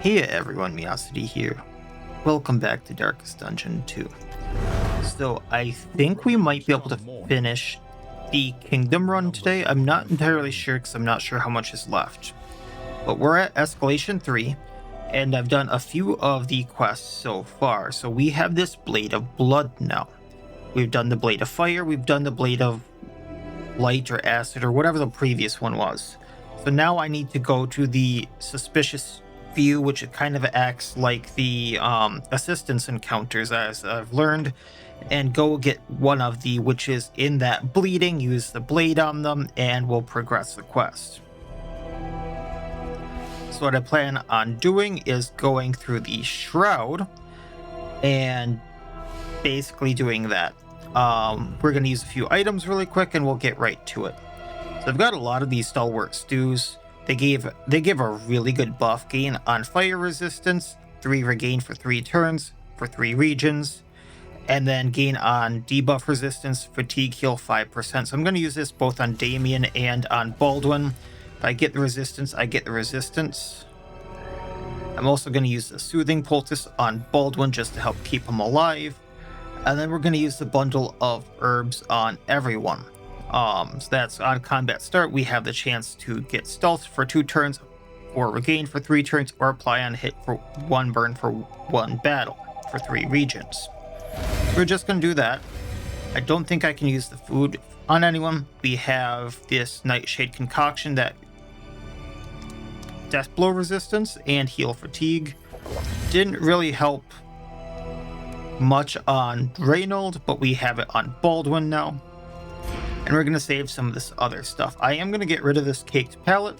Hey everyone, Miacidae here. Welcome back to Darkest Dungeon 2. So I think we might be able to finish the Kingdom run today. I'm not entirely sure because I'm not sure how much is left. But we're at Escalation 3, and I've done a few of the quests so far. So we have this Blade of Blood now. We've done the Blade of Fire, we've done the Blade of Light or Acid or whatever the previous one was. So now I need to go to the Suspicious View, which it kind of acts like the assistance encounters, as I've learned, and go get one of the witches in that bleeding, use the blade on them, and we'll progress the quest. So what I plan on doing is going through the Shroud and basically doing that. We're going to use a few items really quick and we'll get right to it. So I've got a lot of these Stalwart Stews. They give a really good buff gain on fire resistance, 3 regain for 3 turns for 3 regions, and then gain on debuff resistance, fatigue heal 5%. So I'm going to use this both on Damien and on Baldwin. If I get the resistance, I get the resistance. I'm also going to use the Soothing Poultice on Baldwin just to help keep him alive. And then we're going to use the Bundle of Herbs on everyone. So that's on combat start, we have the chance to get stealth for 2 turns, or regain for 3 turns, or apply on hit for 1 burn for 1 battle for 3 regions. We're just going to do that. I don't think I can use the food on anyone. We have this Nightshade Concoction that death blow resistance and heal fatigue. Didn't really help much on Reynold, but we have it on Baldwin now. And we're going to save some of this other stuff. I am going to get rid of this Caked Palate,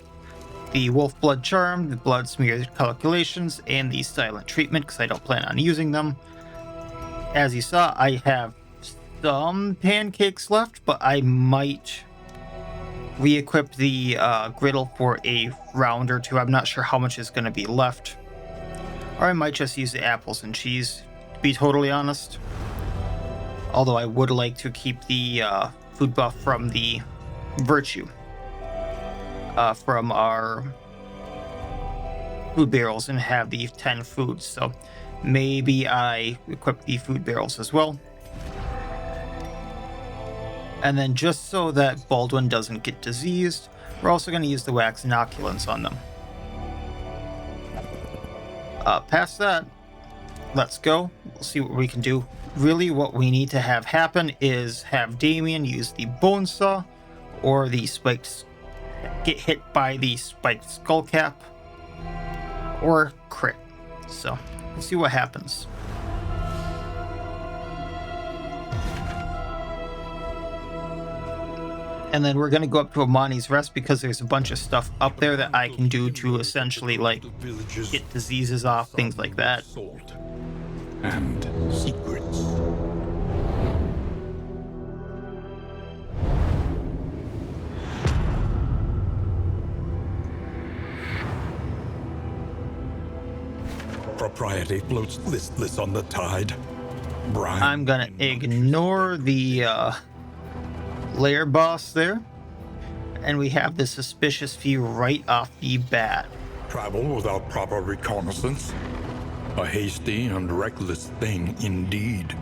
the Wolf Blood Charm, the Blood Smear Calculations, and the Silent Treatment because I don't plan on using them. As you saw, I have some pancakes left, but I might re-equip the griddle for a round or 2. I'm not sure how much is going to be left. Or I might just use the apples and cheese, to be totally honest. Although I would like to keep the food buff from the Virtue from our food barrels and have the 10 foods. So maybe I equip the food barrels as well. And then just so that Baldwin doesn't get diseased, we're also going to use the wax inoculants on them. Past that, let's go. We'll see what we can do. Really, what we need to have happen is have Damien use the Bone Saw or the spiked, get hit by the spiked skull cap, or crit. So we'll see what happens. And then we're going to go up to Amani's Rest because there's a bunch of stuff up there that I can do to essentially like get diseases off, things like that. And secrets. Propriety floats listless on the tide. Brian, I'm gonna ignore the lair boss there, and we have the Suspicious View right off the bat. travel without proper reconnaissance. A hasty and reckless thing indeed.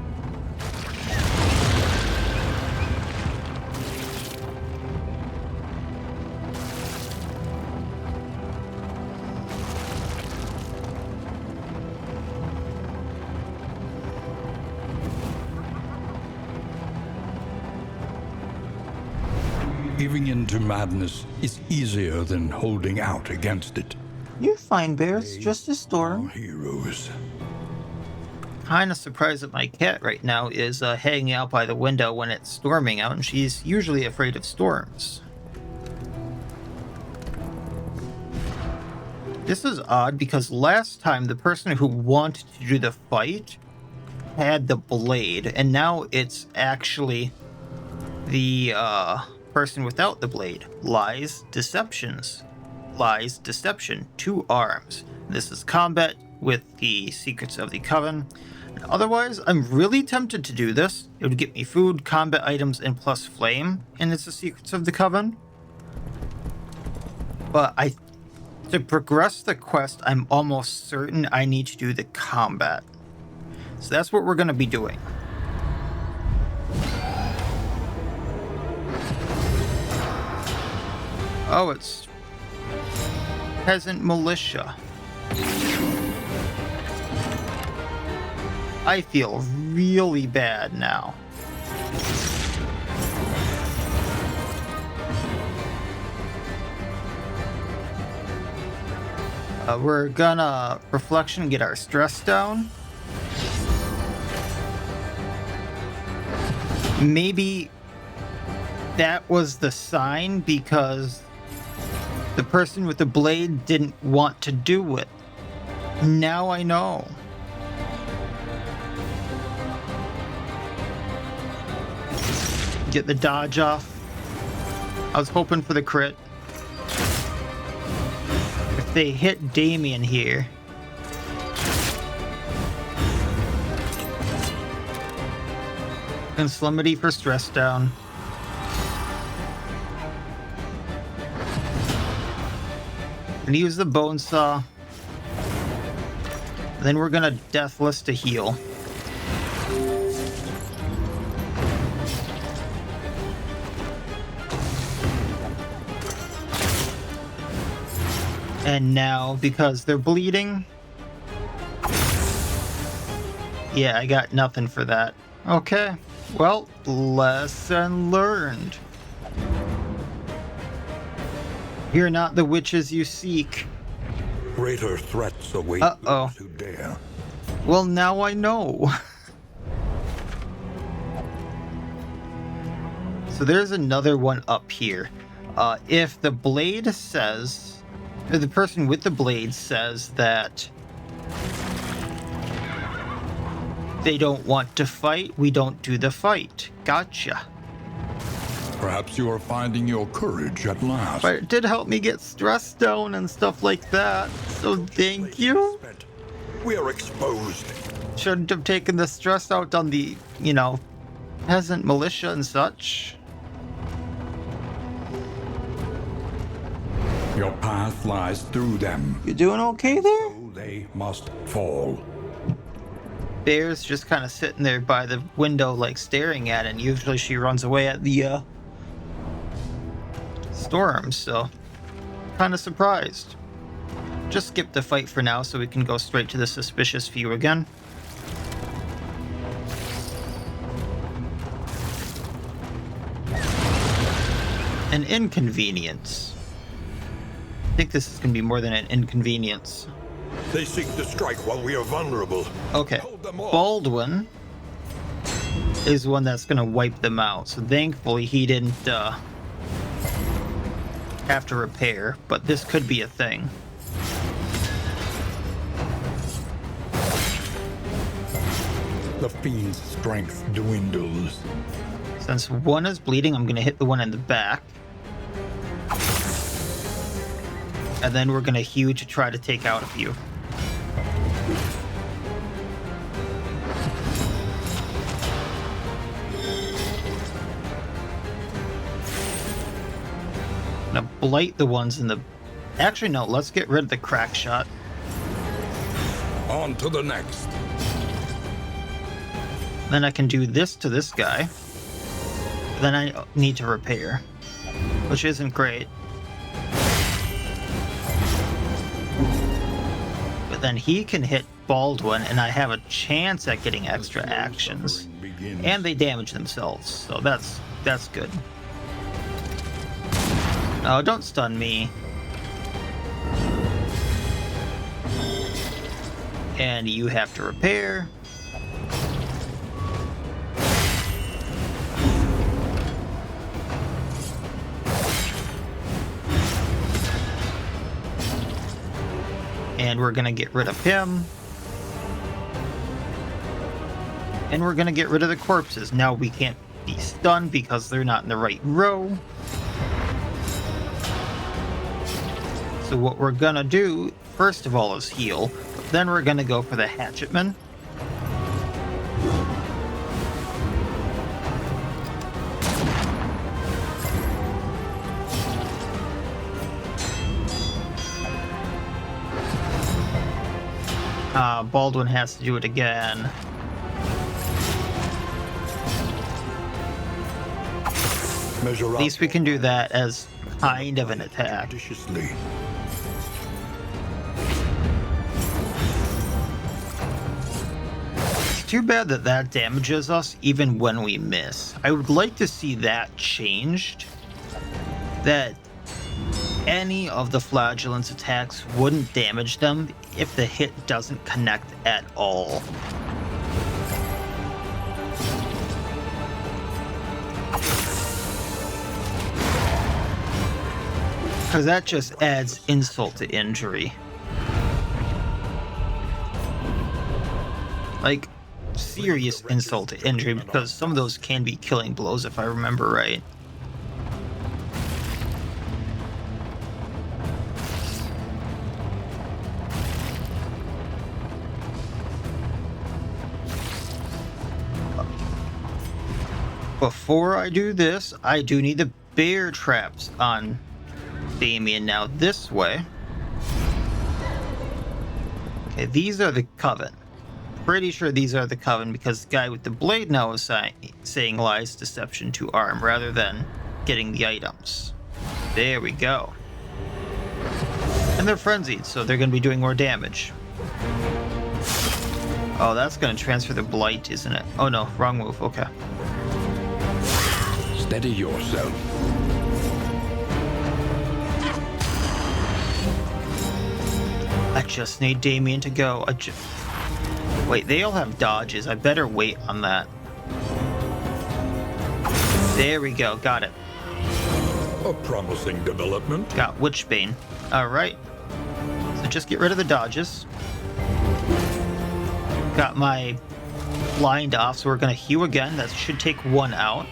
Giving in to madness is easier than holding out against it. You're fine, Bears. Just a Our storm. heroes. Kind of surprised that my cat right now is hanging out by the window when it's storming out, and she's usually afraid of storms. This is odd because last time the person who wanted to do the fight had the blade, and now it's actually the person without the blade. Lies, deceptions. Lies, deception, 2 arms. This is combat with the Secrets of the Coven. Otherwise, I'm really tempted to do this. It would get me food, combat items, and plus flame, and it's the Secrets of the Coven. But I To progress the quest, I'm almost certain I need to do the combat. So that's what we're going to be doing. Oh, it's peasant militia. I feel really bad now. We're gonna reflection, get our stress down. Maybe that was the sign because the person with the blade didn't want to do it. Now I know. Get the dodge off. I was hoping for the crit. If they hit Damien here. Conslimity for stress down. Gonna use the bone saw. Then we're gonna deathless to heal. And now, because they're bleeding... Yeah, I got nothing for that. Okay, well, lesson learned. You're not the witches you seek. Greater threats await Uh-oh. those who dare. Well, now I know. So there's another one up here. If the blade says... Or the person with the blade says that they don't want to fight, we don't do the fight. Gotcha. Perhaps you are finding your courage at last. But it did help me get stress down and stuff like that. So thank you. We are exposed. Shouldn't have taken the stress out on the, you know, peasant militia and such. Your path lies through them. You doing okay there? So they must fall. Bear's just kind of sitting there by the window, like staring at it. And usually she runs away at the storm, so kind of surprised. Just skip the fight for now so we can go straight to the suspicious few again. An inconvenience. I think this is going to be more than an inconvenience. They seek to strike while we are vulnerable. Okay, Hold them off. Baldwin is one that's going to wipe them out. So thankfully he didn't have to repair, but this could be a thing. The fiend's strength dwindles. Since one is bleeding, I'm going to hit the one in the back. And then we're going to hew to try to take out a few. I'm going to blight the ones in the... Actually, no, let's get rid of the crack shot. On to the next. Then I can do this to this guy. Then I need to repair, which isn't great. But then he can hit Baldwin, and I have a chance at getting extra actions. And they damage themselves, so that's good. Oh, don't stun me. And you have to repair. And we're gonna get rid of him. And we're gonna get rid of the corpses. Now we can't be stunned because they're not in the right row. So what we're gonna do, first of all, is heal. Then we're gonna go for the hatchetman. Baldwin has to do it again. Measure At least we can do that as kind of an attack. judiciously. It's too bad that that damages us even when we miss. I would like to see that changed. That any of the Flagellant's attacks wouldn't damage them if the hit doesn't connect at all. Because that just adds insult to injury. Like, serious insult to injury, because some of those can be killing blows if I remember right. Before I do this, I do need the bear traps on Damien now this way. Okay, these are the Coven. Pretty sure these are the Coven because the guy with the blade now is saying lies, deception to arm rather than getting the items. There we go. And they're frenzied, so they're going to be doing more damage. Oh, that's going to transfer the blight, isn't it? Oh no, wrong move. Okay. Steady yourself. I just need Damien to go. Wait, they all have dodges. I better wait on that. There we go. Got it. A promising development. Got Witchbane. Alright. So just get rid of the dodges. Got my blind off, so we're going to heal again. That should take one out.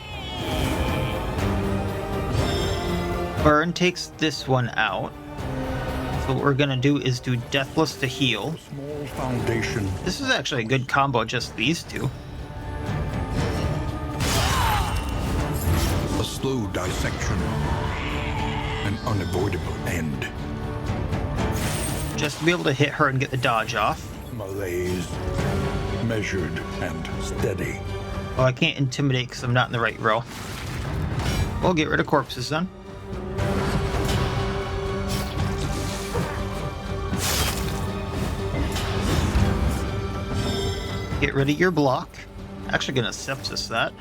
Burn takes this one out. So what we're going to do is do Deathless to heal. A small foundation. This is actually a good combo, just these two. A slow dissection. An unavoidable end. Just to be able to hit her and get the dodge off. Malaise. Measured and steady. Oh, I can't intimidate because I'm not in the right row. We'll get rid of corpses then. Get rid of your block. Actually gonna sepsis that.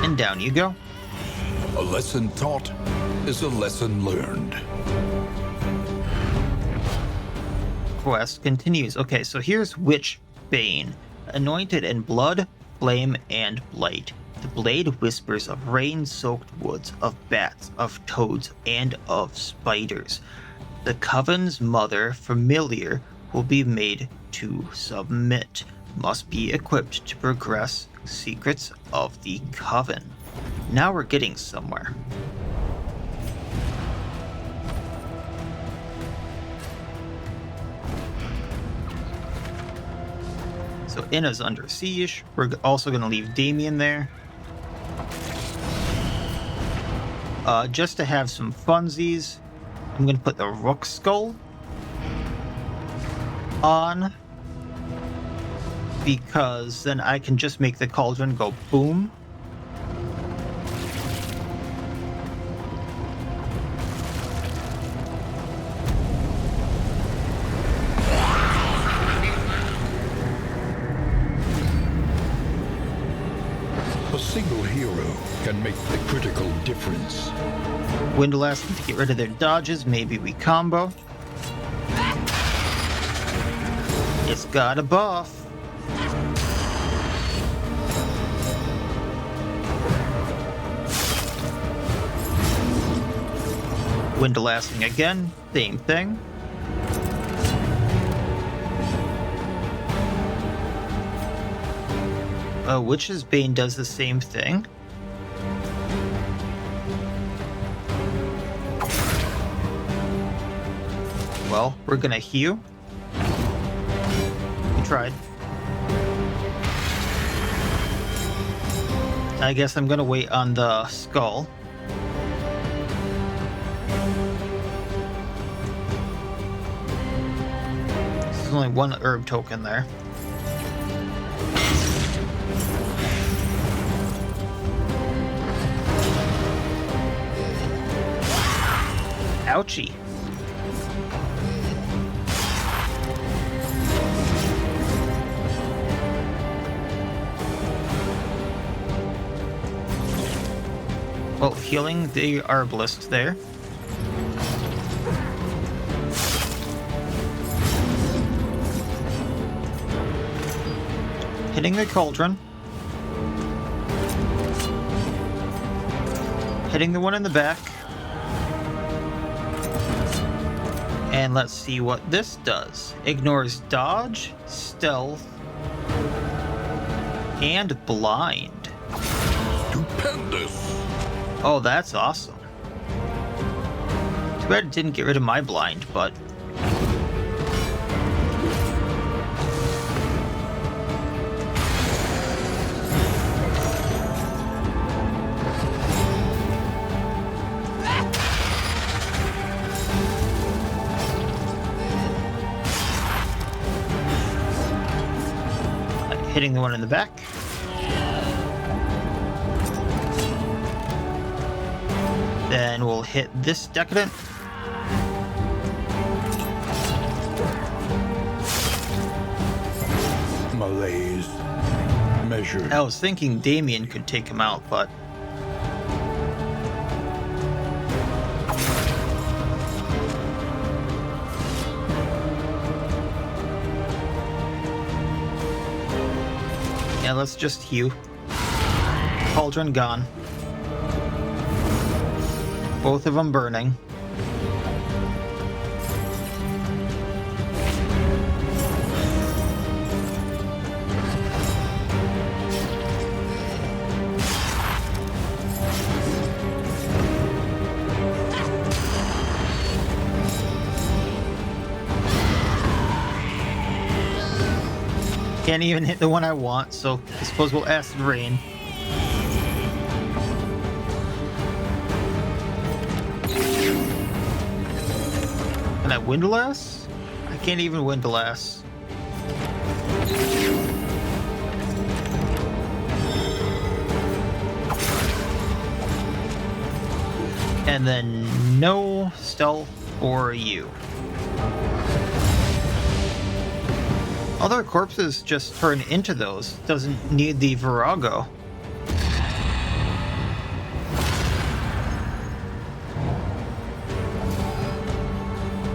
And down you go. A lesson taught is a lesson learned. Quest continues. Okay, so here's Witchbane. Anointed in blood, flame, and blight. The blade whispers of rain-soaked woods, of bats, of toads, and of spiders. The Coven's mother, familiar, will be made to submit. Must be equipped to progress secrets of the Coven. Now we're getting somewhere. So Inna's under siege. We're also going to leave Damien there. Just to have some funsies, I'm going to put the Rook Skull on. Because then I can just make the cauldron go boom. A single hero can make the critical difference. Windlasting to get rid of their dodges. Maybe we combo. It's got a buff. Windlasting again. Same thing. Witch's Bane does the same thing. Well, we're gonna heal. We tried. I guess I'm gonna wait on the skull. There's only one herb token there. Ouchie. Well, healing the arbalist there. Hitting the cauldron. Hitting the one in the back. And let's see what this does. Ignores dodge, stealth, and blind. Stupendous. Oh, that's awesome. Too bad it didn't get rid of my blind, but... hitting the one in the back. Then we'll hit this decadent. Malaise. Measured. I was thinking Damien could take him out, but... yeah, let's just hew. Cauldron gone. Both of them burning. Can't even hit the one I want, so I suppose we'll acid rain. Can I windlass? I can't even windlass. And then no stealth for you. Other corpses just turn into those. Doesn't need the virago.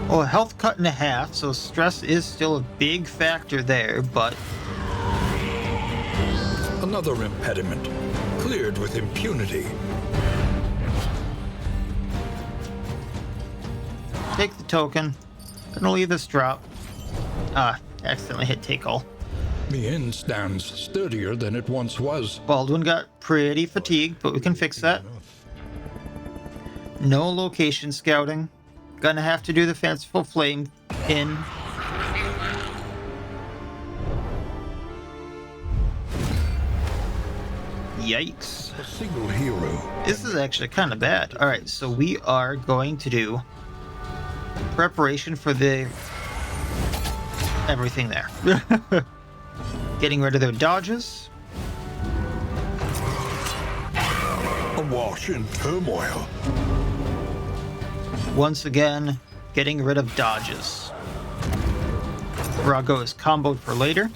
Well, health cut in half, so stress is still a big factor there, but... Another impediment. Cleared with impunity. Take the token. Gonna leave this drop. Accidentally hit take all. The inn stands sturdier than it once was. Baldwin got pretty fatigued, but we can fix that. No location scouting. Gonna have to do the fanciful flame in. Yikes. A single hero. This is actually kind of bad. Alright, so we are going to do preparation for the everything there. Getting rid of their dodges. Awash in turmoil. Once again, getting rid of dodges. Virago is comboed for later.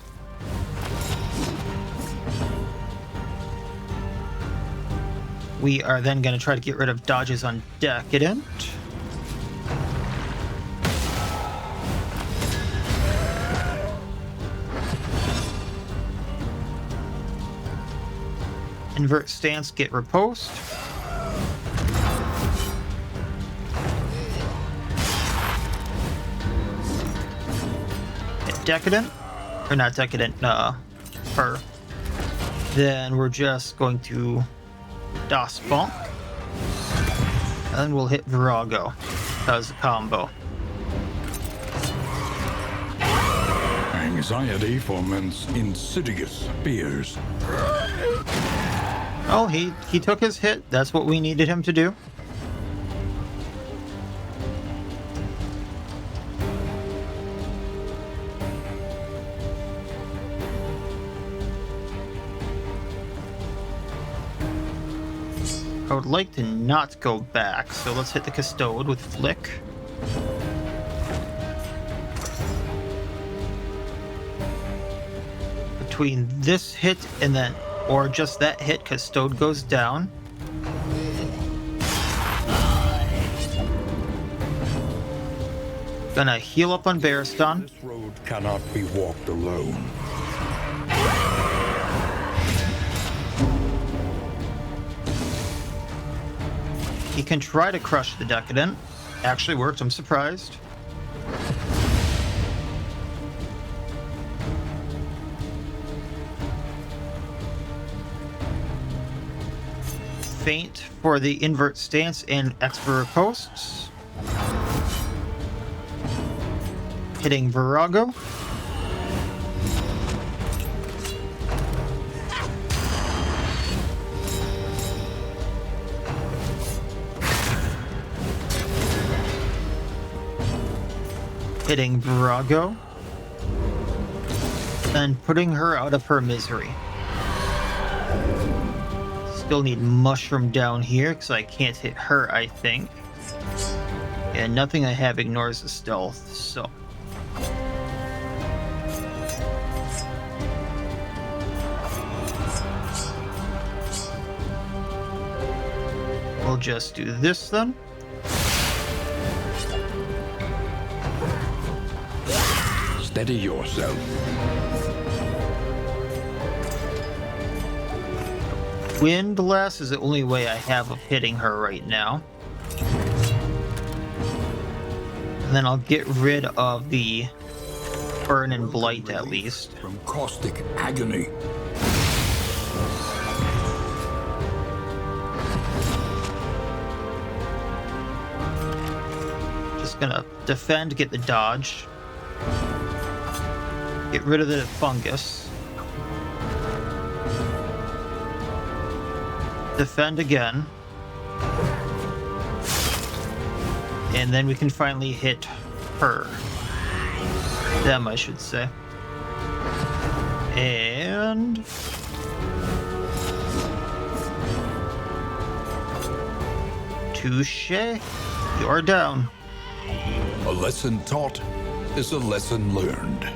We are then going to try to get rid of dodges on Decadent. Invert stance, get riposte. Decadent, or not decadent, fur. Then we're just going to DOS bonk. And then we'll hit Virago as a combo. Anxiety foments insidious fears. Oh, he took his hit. That's what we needed him to do. I would like to not go back, so let's hit the Custode with Flick. Between this hit and then, or just that hit, Custode goes down. Gonna heal up on Baristan. This road cannot be walked alone. He can try to crush the Decadent. Actually worked, I'm surprised. Feint for the invert stance and expert posts. Hitting Virago. Hitting Virago. And putting her out of her misery. Still need Mushroom down here because I can't hit her, I think. And nothing I have ignores the stealth, so. We'll just do this then. Steady yourself. Windlass is the only way I have of hitting her right now. And then I'll get rid of the Burn and Blight at least. From caustic agony. Just gonna defend, get the dodge. Get rid of the fungus. Defend again. And then we can finally hit her. Them, I should say. And... touche. You're down. A lesson taught is a lesson learned.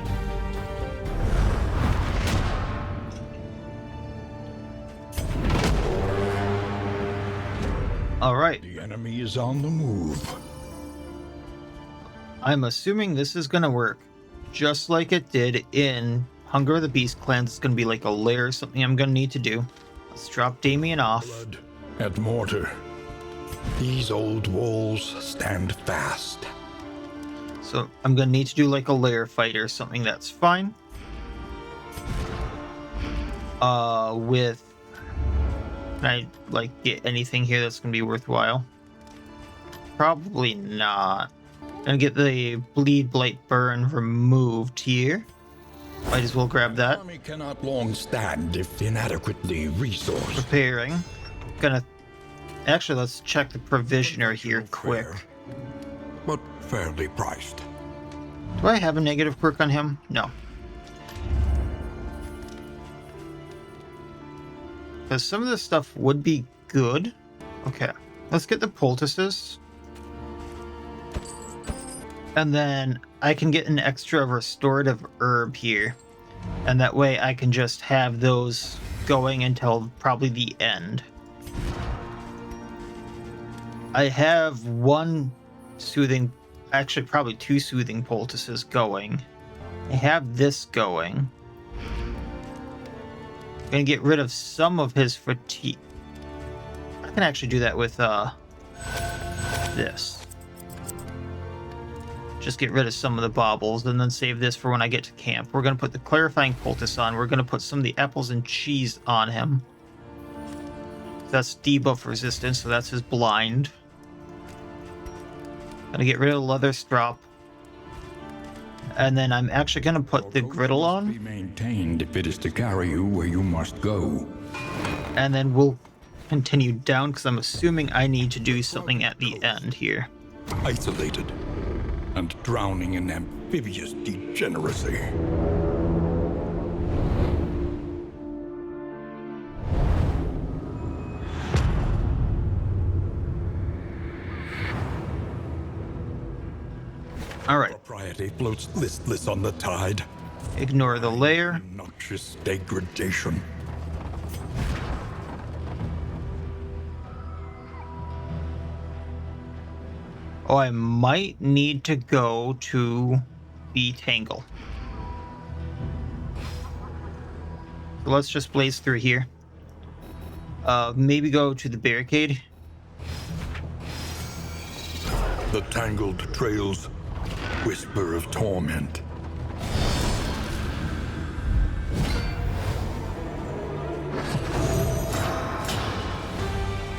All right. The enemy is on the move. I'm assuming this is gonna work just like it did in Hunger of the Beast Clans. It's gonna be like a lair or something I'm gonna need to do. Let's drop Damien off. Blood and mortar. These old walls stand fast. So I'm gonna need to do like a lair fight or something. That's fine. With... can I like get anything here that's gonna be worthwhile? Probably not. Gonna get the Bleed, Blight, Burn removed here. Might as well grab The that. army cannot long stand if inadequately resourced. Preparing. Gonna... actually, let's check the provisioner here quick. Fair, but fairly priced. Do I have a negative quirk on him? No. Because some of this stuff would be good. Okay, let's get the poultices. And then I can get an extra restorative herb here. And that way I can just have those going until probably the end. I have one soothing, actually probably two soothing poultices going. I have this going. Gonna get rid of some of his fatigue. I can actually do that with this. Just get rid of some of the baubles and then save this for when I get to camp. We're gonna put the clarifying poultice on. We're gonna put some of the apples and cheese on him. That's debuff resistance, so that's his blind. Gonna get rid of the leather strop. And then I'm actually gonna put the griddle Must on. be maintained if it is to carry you where you must go. And then we'll continue down because I'm assuming I need to do something at the end here. Isolated and drowning in amphibious degeneracy. All right. Propriety floats listless on the tide. Ignore the layer. Noxious degradation. Oh, I might need to go to the tangle. So let's just blaze through here. Maybe go to the barricade. The tangled trails whisper of torment.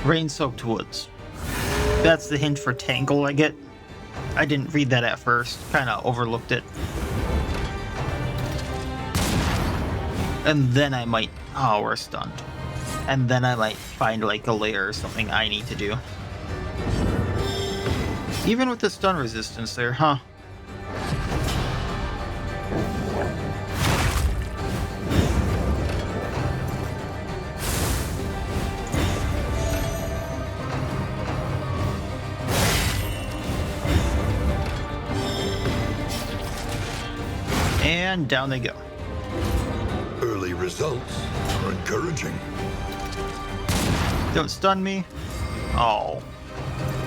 Rain-soaked woods. That's the hint for tangle I get. I didn't read that at first. Kind of overlooked it. And then I might... Oh, we're stunned. And then I might find like a layer or something I need to do. Even with the stun resistance there, huh? And down they go. Early results are encouraging. Don't stun me. Oh.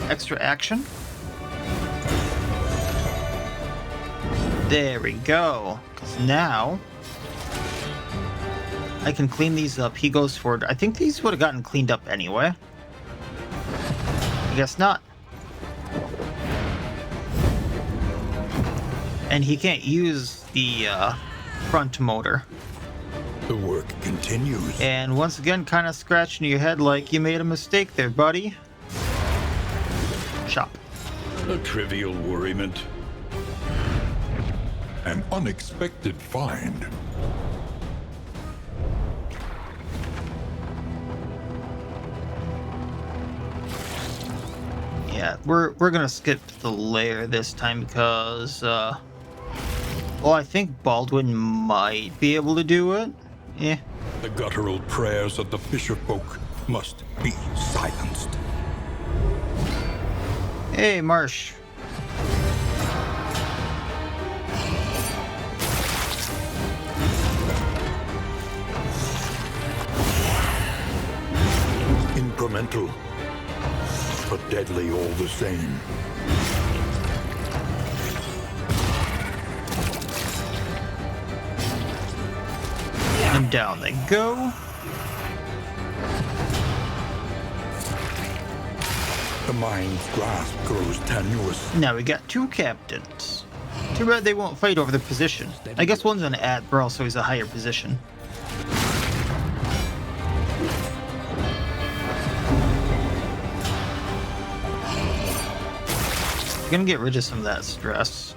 Extra action. There we go. Because now I can clean these up. He goes forward. I think these would have gotten cleaned up anyway. I guess not. And he can't use the front motor. The work continues. And once again, kind of scratching your head like you made a mistake there, buddy. Chop. A trivial worriment. An unexpected find. Yeah, we're gonna skip the layer this time because well, I think Baldwin might be able to do it. Yeah. The guttural prayers of the fisherfolk must be silenced. Hey, Marsh. Incremental, but deadly all the same. And down they go. The mind's grasp grows tenuous. Now we got two captains. Too bad they won't fight over the position. I guess one's an admiral, so he's a higher position. Gonna get rid of some of that stress.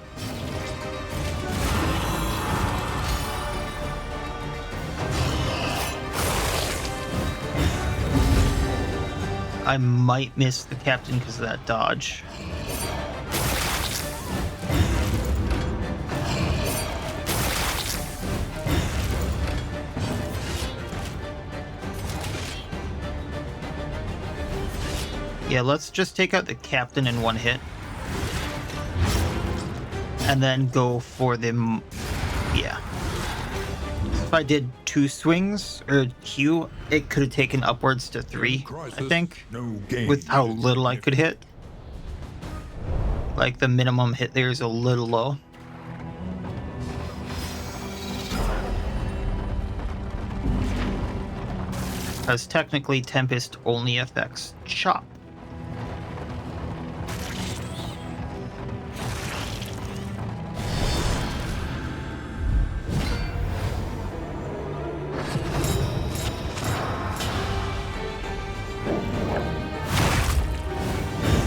I might miss the captain because of that dodge. Yeah, let's just take out the captain in one hit. And then go for the... Yeah. If I did 2 swings, or Q, it could have taken upwards to 3, I think. With how little I could hit. Like, the minimum hit there is a little low. Because technically Tempest only affects Chop.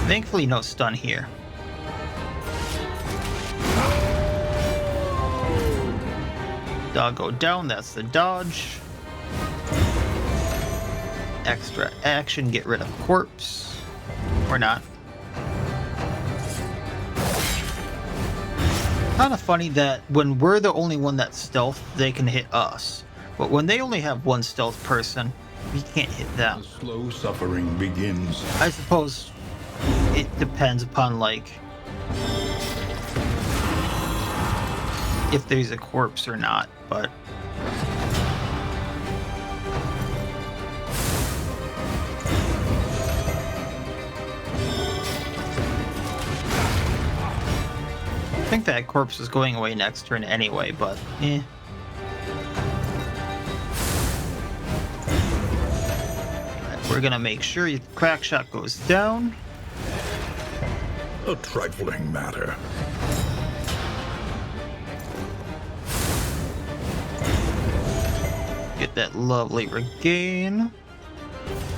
Thankfully, no stun here. Doggo down, that's the dodge. extra action, get rid of corpse. Or not. Kind of funny that when we're the only one that's stealth, they can hit us. But when they only have one stealth person, we can't hit them. The slow suffering begins. I suppose it depends upon, like, if there's a corpse or not, but... I think that corpse is going away next turn anyway, but eh. Right, we're gonna make sure your crack shot goes down. A trifling matter. Get that lovely regain.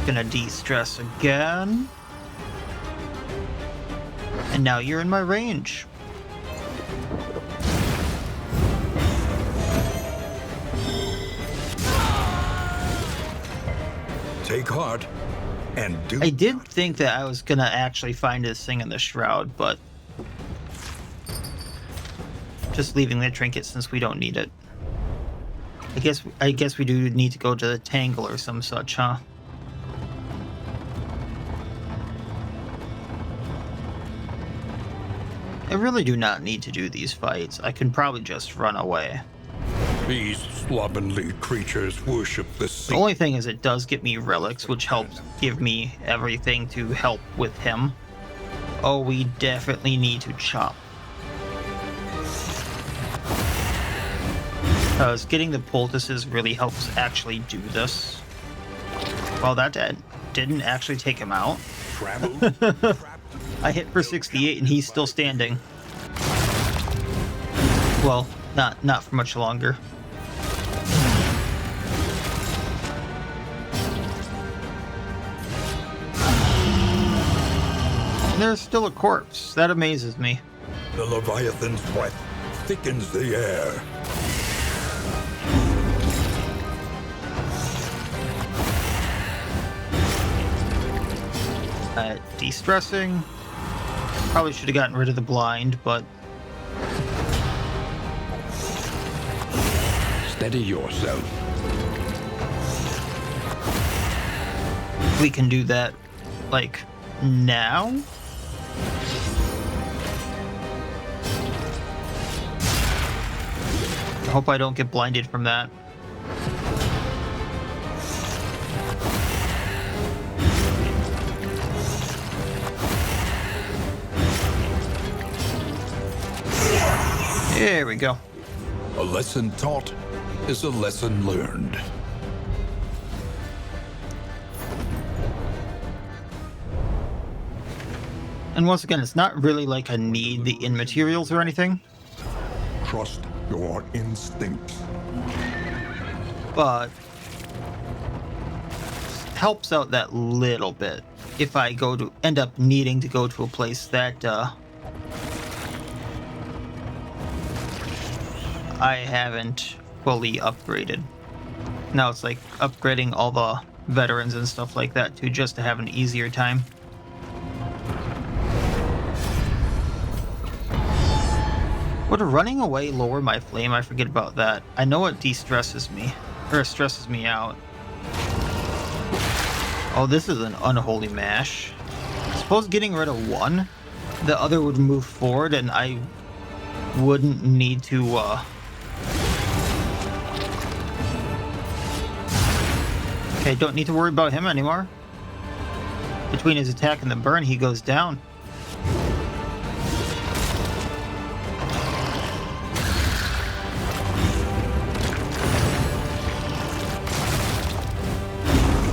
Gonna de-stress again. And now you're in my range. Take heart and do. I did think that I was gonna actually find this thing in the shroud, but just leaving the trinket since we don't need it. I guess we do need to go to the tangle or some such, huh? I really do not need to do these fights. I can probably just run away. These slovenly creatures worship the sea. The only thing is it does get me relics, which helps give me everything to help with him. Oh, we definitely need to chop. Because getting the poultices really helps actually do this. Well, that didn't actually take him out. Travel. I hit for 68 and he's still standing. Well, not for much longer. And there's still a corpse. That amazes me. The Leviathan's breath thickens the air. De-stressing. Probably should have gotten rid of the blind, but... Steady yourself. We can do that, like, now? I hope I don't get blinded from that. There we go. A lesson taught is a lesson learned. And once again, it's not really like I need the in materials or anything, Trust your instincts. but helps out that little bit if I end up needing to go to a place that I haven't fully upgraded. Now it's like upgrading all the veterans and stuff like that too, just to have an easier time. Would running away lower my flame? I forget about that. I know it de-stresses me, or stresses me out. Oh, this is an unholy mash. Suppose getting rid of one, the other would move forward and I wouldn't need to Okay, don't need to worry about him anymore. Between his attack and the burn, he goes down.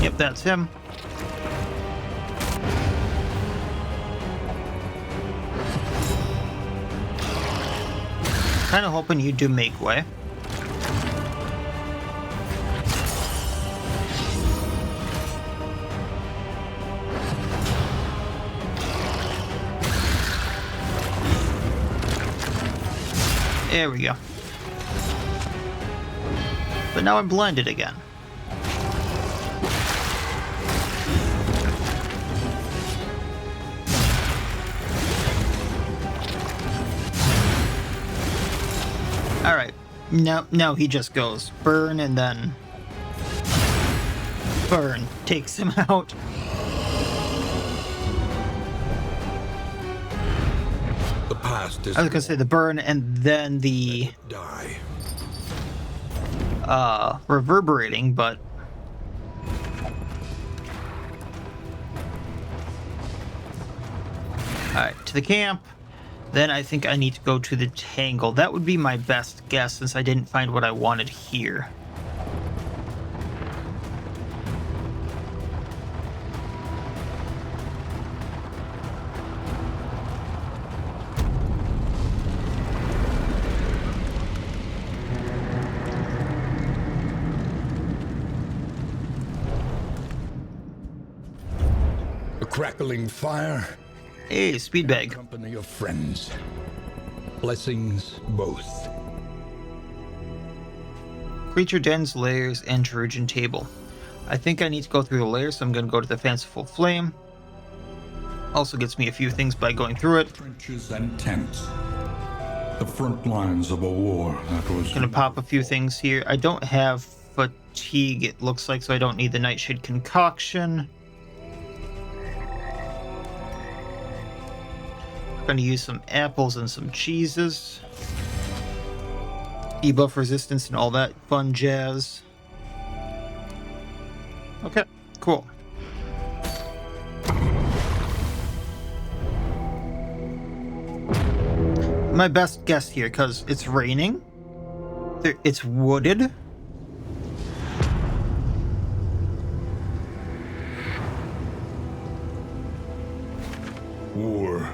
Yep, that's him. Kind of hoping you do make way. There we go. But now I'm blinded again. No, he just goes burn and then burn takes him out. The past is I was gonna say the burn and then the die. reverberating, but alright, to the camp. Then I think I need to go to the tangle. That would be my best guess since I didn't find what I wanted here. A crackling fire. Hey, speed bag. Company of friends. Blessings both. Creature dens, layers, and Trojan table. I think I need to go through the layers, so I'm going to go to the fanciful flame. Also gets me a few things by going through it. Trenches and tents. The front lines of a war that was... Going to pop a few things here. I don't have fatigue, it looks like, so I don't need the nightshade concoction. Going to use some apples and some cheeses. Debuff resistance and all that fun jazz. Okay, cool. My best guess here, because it's raining. It's wooded. War.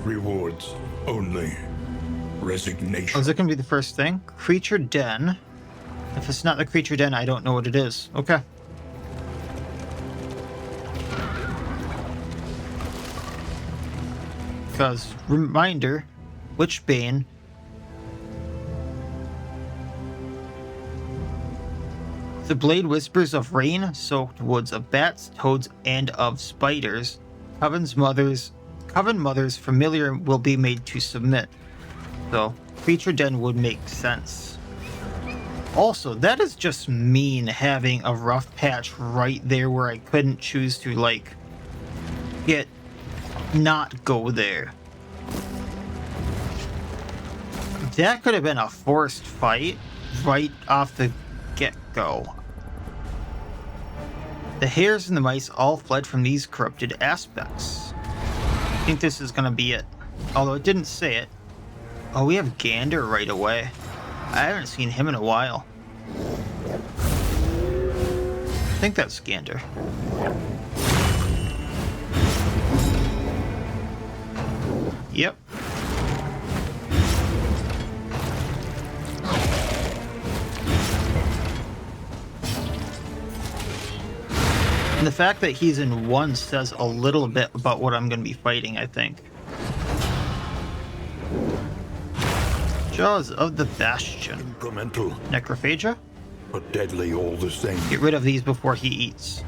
Rewards only. Resignation. Oh, is that going to be the first thing? Creature den. If it's not the creature den, I don't know what it is. Okay. Because, reminder, Witchbane. The blade whispers of rain-soaked woods of bats, toads, and of spiders. Coven mothers familiar will be made to submit. So, creature den would make sense. Also, that is just mean having a rough patch right there where I couldn't choose to, like, not go there. That could have been a forced fight right off the get-go. The hares and the mice all fled from these corrupted aspects. I think this is gonna be it. Although it didn't say it. Oh, we have Gander right away. I haven't seen him in a while. I think that's Gander. Yep. And the fact that he's in one says a little bit about what I'm going to be fighting, I think. Jaws of the Bastion. Incremental, Necrophagia? but deadly all the same. Get rid of these before he eats.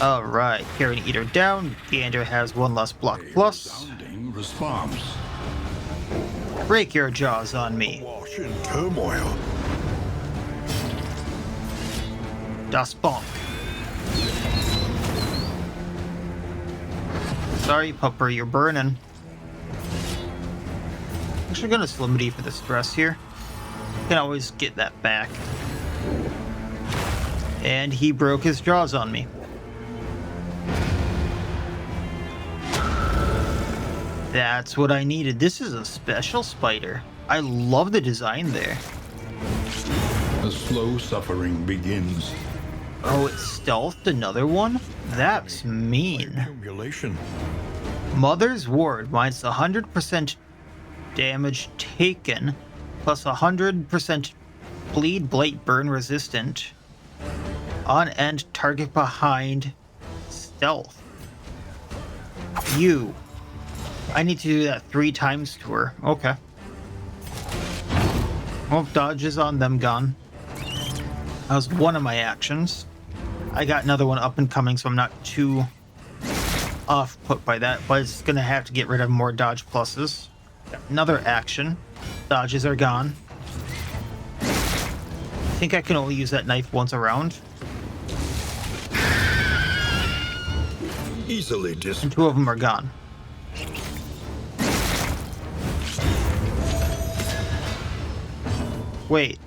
Alright, Carrion Eater down. Gander has one less block plus. Resounding response. Break your jaws on me. Wash in turmoil. Das Bonk. Sorry, Pupper, you're burning. Actually gonna Slimity for the stress here. Can always get that back. And he broke his jaws on me. That's what I needed. This is a special spider. I love the design there. The slow suffering begins. Oh, it stealthed another one? That's mean. Accumulation. Mother's Ward minus 100% damage taken, plus 100% bleed, blight, burn resistant. On end, target behind, stealth. You. I need to do that 3 times to her. Okay. Well, dodge is on them gone. That was one of my actions. I got another one up and coming, so I'm not too off put by that, but it's gonna have to get rid of more dodge pluses. Another action. Dodges are gone. I think I can only use that knife once a round. Easily And 2 of them are gone. Wait.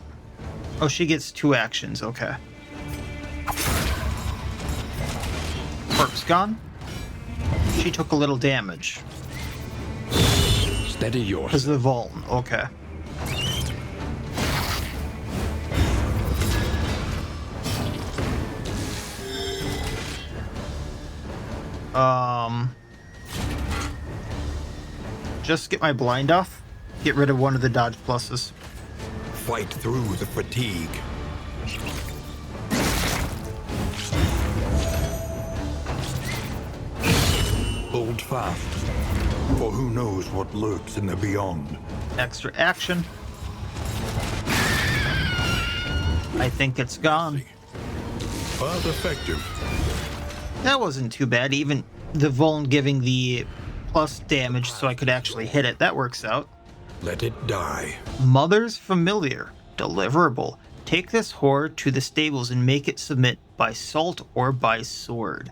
Oh, she gets 2 actions. Okay. Perk's gone. She took a little damage. Steady yours. Because of the Vuln. Okay. Just get my blind off. Get rid of one of the dodge pluses. Fight through the fatigue. Hold fast, for who knows what lurks in the beyond. Extra action. I think it's gone. But effective. That wasn't too bad. Even the Vuln giving the plus damage so I could actually hit it. That works out. Let it die. Mother's Familiar. Deliverable. Take this horror to the stables and make it submit by salt or by sword.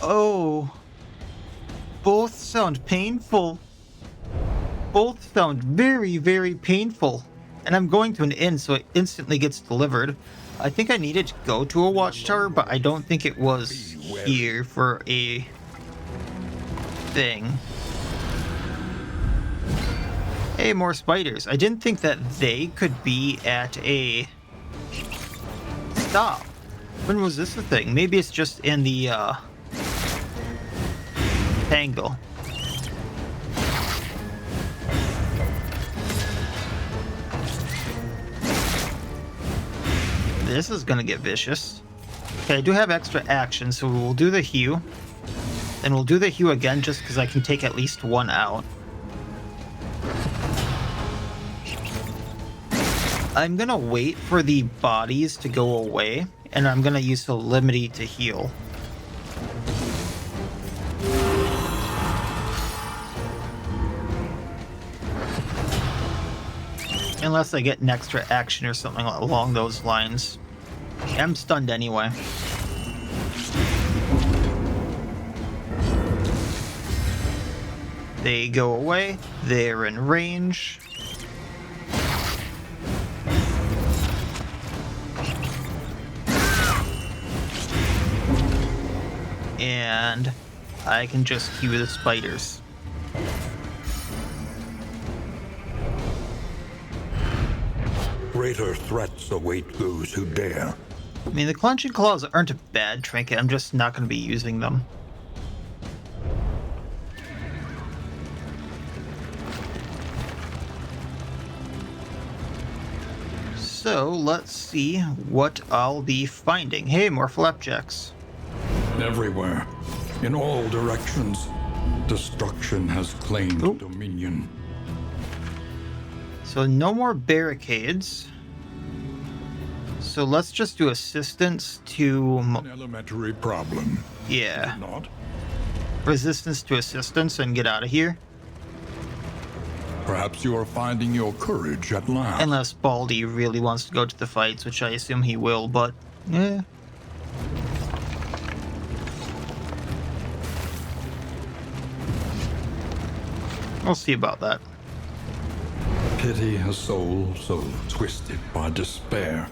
Oh. Both sound painful. Both sound very, very painful. And I'm going to an inn, so it instantly gets delivered. I think I needed to go to a watchtower, but I don't think it was here for a thing. Hey, more spiders. I didn't think that they could be at a stop. When was this a thing? Maybe it's just in the tangle. This is gonna get vicious. Okay, I do have extra action, so we'll do the hew. Then we'll do the hew again just because I can take at least one out. I'm gonna wait for the bodies to go away, and I'm gonna use Solemnity to heal. Unless I get an extra action or something along those lines. I'm stunned anyway. They go away. They're in range. And I can just cue the spiders. Greater threats await those who dare. I mean, the clenching claws aren't a bad trinket. I'm just not going to be using them. So let's see what I'll be finding. Hey, more flapjacks. Everywhere, in all directions, destruction has claimed dominion. So no more barricades. So let's just do assistance to... An elementary problem. Yeah. Not? Resistance to assistance and get out of here. Perhaps you are finding your courage at last. Unless Baldy really wants to go to the fights, which I assume he will, but... eh. We'll see about that. Pity a soul so twisted by despair.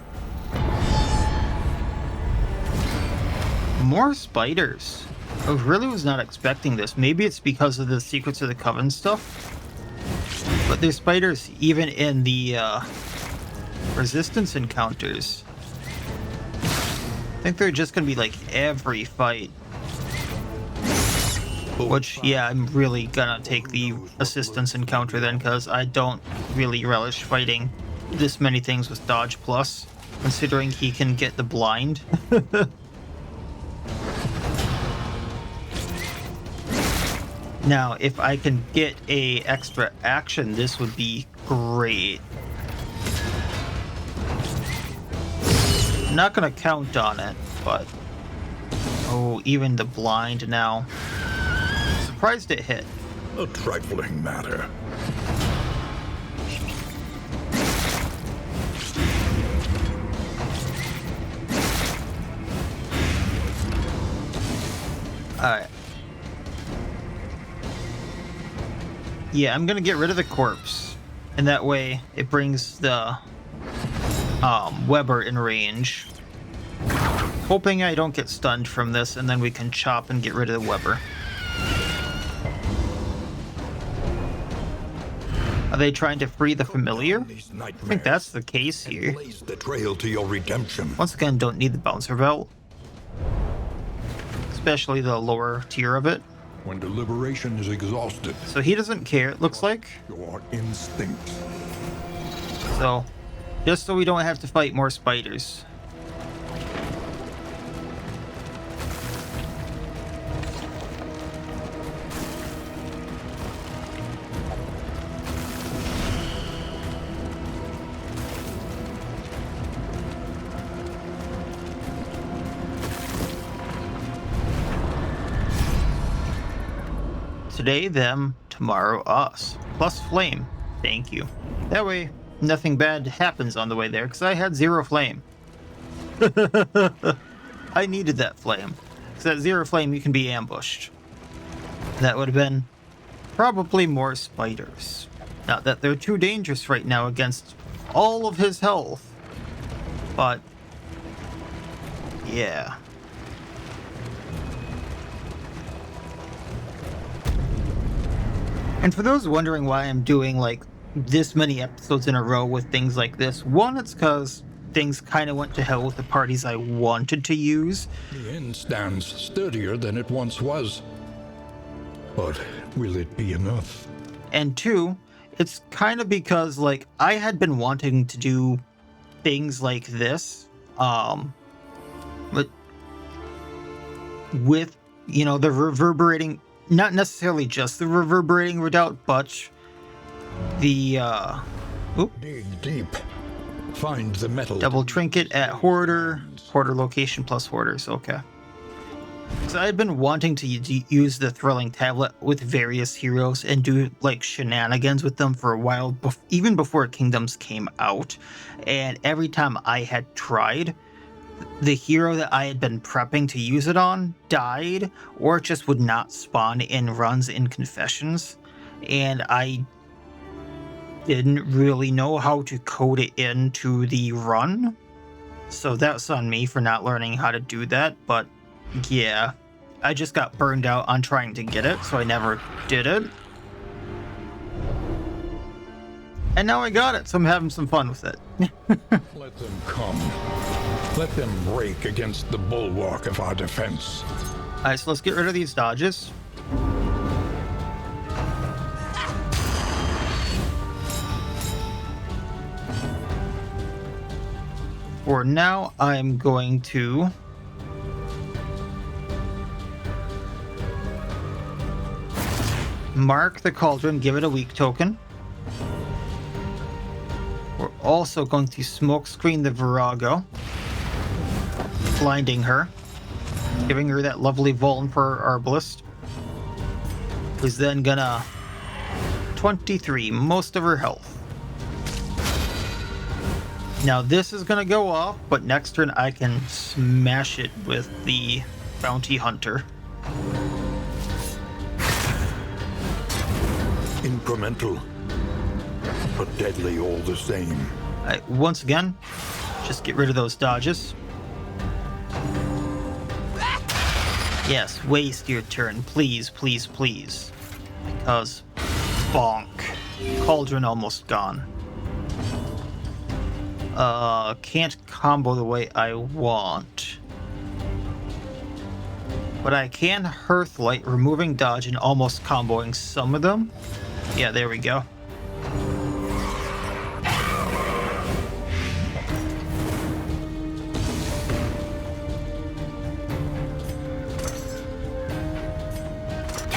More spiders. I really was not expecting this. Maybe it's because of the Secrets of the Coven stuff. But there's spiders even in the resistance encounters. I think they're just going to be like every fight. Which, yeah, I'm really gonna take the assistance encounter then, because I don't really relish fighting this many things with dodge plus, considering he can get the blind. Now, if I can get a extra action, this would be great. I'm not gonna count on it, but Oh, even the blind now. Surprised it hit. A trifling matter. Alright. Yeah, I'm gonna get rid of the corpse. And that way it brings the Weber in range. Hoping I don't get stunned from this, and then we can chop and get rid of the Weber. Are they trying to free the familiar? I think that's the case here. Blaze the trail to your redemption. Once again, don't need the bouncer belt. Especially the lower tier of it. When deliberation is exhausted, So he doesn't care, it looks like. your instinct. So, just so we don't have to fight more spiders. Today them, tomorrow us. Plus flame. Thank you. That way, nothing bad happens on the way there, because I had 0 flame. I needed that flame. Because at 0 flame, you can be ambushed. That would have been probably more spiders. Not that they're too dangerous right now against all of his health. But, yeah. And for those wondering why I'm doing like this many episodes in a row with things like this, one, it's because things kind of went to hell with the parties I wanted to use. The inn stands sturdier than it once was. But will it be enough? And two, it's kind of because like I had been wanting to do things like this, but with, you know, the reverberating, not necessarily just the reverberating redoubt, but the Dig deep. Find the metal. double trinket at hoarder location plus hoarders. Okay. So I had been wanting to use the thrilling tablet with various heroes and do like shenanigans with them for a while, even before Kingdoms came out. And every time I had tried, the hero that I had been prepping to use it on died, or just would not spawn in runs in Confessions. And I didn't really know how to code it into the run. So that's on me for not learning how to do that, but yeah, I just got burned out on trying to get it, so I never did it. And now I got it, so I'm having some fun with it. Let them come. Let them break against the bulwark of our defense. Alright, so let's get rid of these dodges. For now, I'm going to mark the cauldron, give it a weak token. We're also going to smokescreen the Virago, blinding her, giving her that lovely vuln for her Arbalist. Who's then gonna 23, most of her health. Now this is gonna go off, but next turn I can smash it with the Bounty Hunter. Incremental, but deadly all the same. Alright, once again, just get rid of those dodges. Yes, waste your turn, please, please, please. Because, bonk. Cauldron almost gone. Can't combo the way I want. But I can Hearthlight, removing dodge and almost comboing some of them. Yeah, there we go.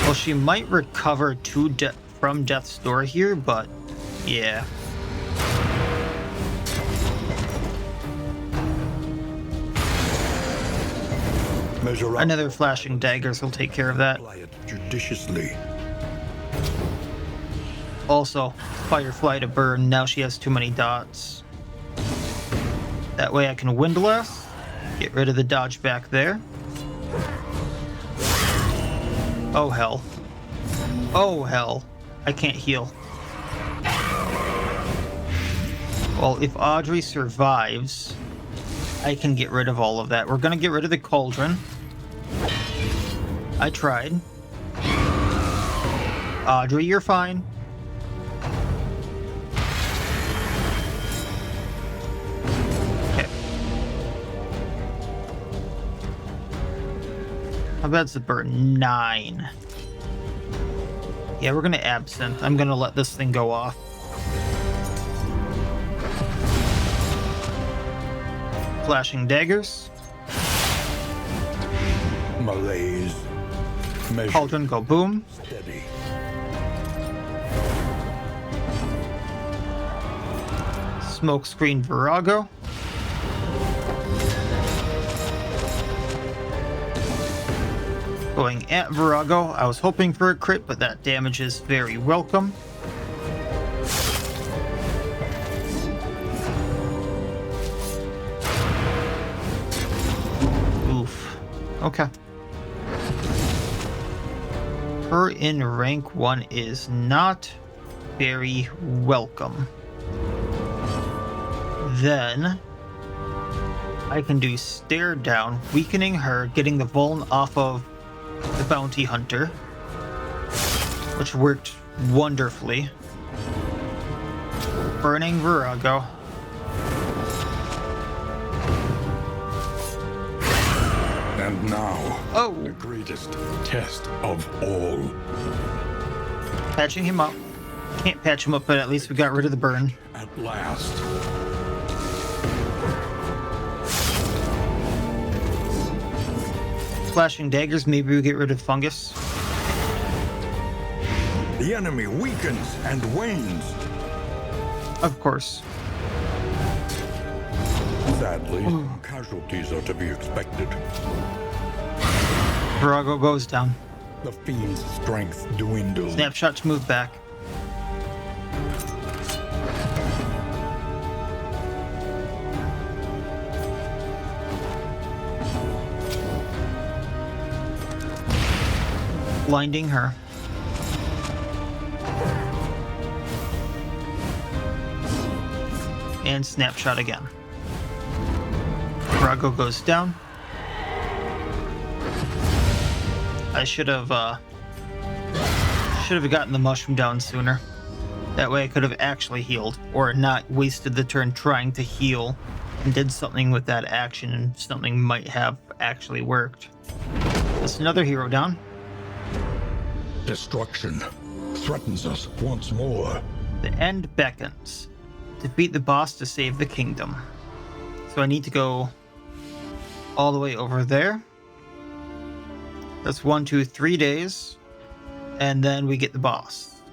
Well, she might recover from Death's Door here, but yeah. Measure out Another flashing daggers will take care of that. apply it judiciously. Also, Firefly to burn. Now she has too many dots. That way I can windlass. Get rid of the dodge back there. Oh hell. Oh hell. I can't heal. Well, if Audrey survives, I can get rid of all of that. We're gonna get rid of the cauldron. I tried. Audrey, you're fine. Okay. How bad's the burn? 9. Yeah, we're gonna absinthe. I'm gonna let this thing go off. Flashing daggers. Malaise. Measure. Cauldron go boom. Steady. Smoke screen Virago. Going at Virago. I was hoping for a crit, but that damage is very welcome. Oof. Okay. Her in rank 1 is not very welcome. Then I can do stare down, weakening her, getting the vuln off of the bounty hunter, which worked wonderfully. Burning Virago. And now, Oh, the greatest test of all. patching him up. Can't patch him up, but at least we got rid of the burn. At last. Flashing daggers, maybe we get rid of fungus. The enemy weakens and wanes. Of course. Sadly, casualties are to be expected. Virago goes down. The fiend's strength dwindles. Snapshot to move back. Blinding her. And snapshot again. Virago goes down. I should have gotten the mushroom down sooner. That way I could have actually healed, or not wasted the turn trying to heal and did something with that action, and something might have actually worked. That's another hero down. Destruction threatens us once more. The end beckons. Defeat the boss to save the kingdom. So I need to go all the way over there. That's 1, 2, 3 days. And then we get the boss.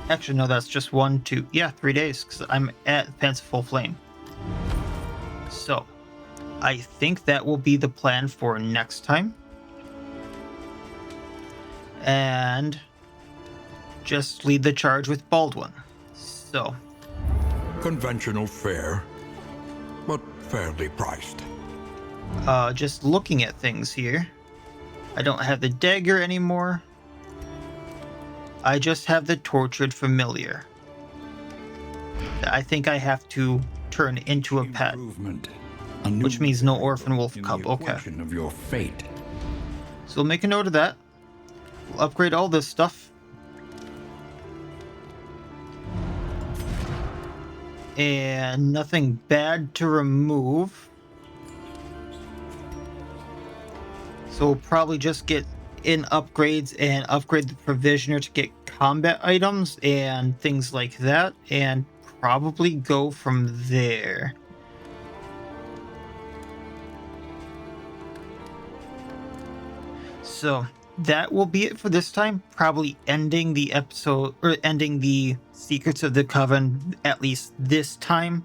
Actually, no, that's just 1, 2, yeah, 3 days, because I'm at Fanciful Flame. So, I think that will be the plan for next time. And just lead the charge with Baldwin. So, Conventional fare, but fairly priced. just looking at things here. I don't have the dagger anymore. I just have the tortured familiar. I think I have to turn into a pet, which means no orphan wolf cub. Okay. Of your fate. So we'll make a note of that. We'll upgrade all this stuff. And nothing bad to remove. So we'll probably just get in upgrades and upgrade the provisioner to get combat items and things like that, and probably go from there. So that will be it for this time. Probably ending the episode, or ending the Secrets of the Coven, at least this time.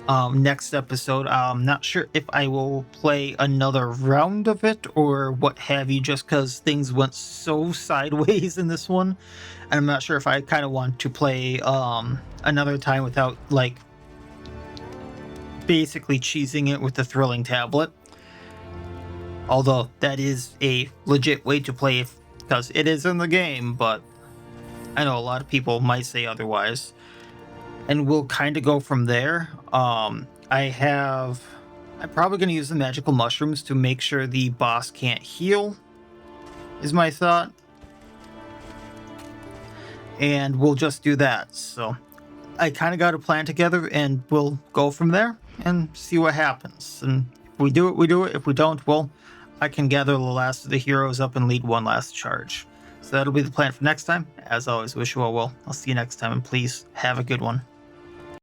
next episode. I'm not sure if I will play another round of it or what have you, just because things went so sideways in this one. And I'm not sure if I kind of want to play another time without, like, basically cheesing it with the thrilling tablet. Although that is a legit way to play because it is in the game, but I know a lot of people might say otherwise. And we'll kind of go from there. I'm probably going to use the magical mushrooms to make sure the boss can't heal, is my thought. And we'll just do that. So I kind of got a plan together, and we'll go from there and see what happens. And if we do it, we do it. If we don't, well, I can gather the last of the heroes up and lead one last charge. So that'll be the plan for next time. As always, wish you all well. I'll see you next time, and please have a good one.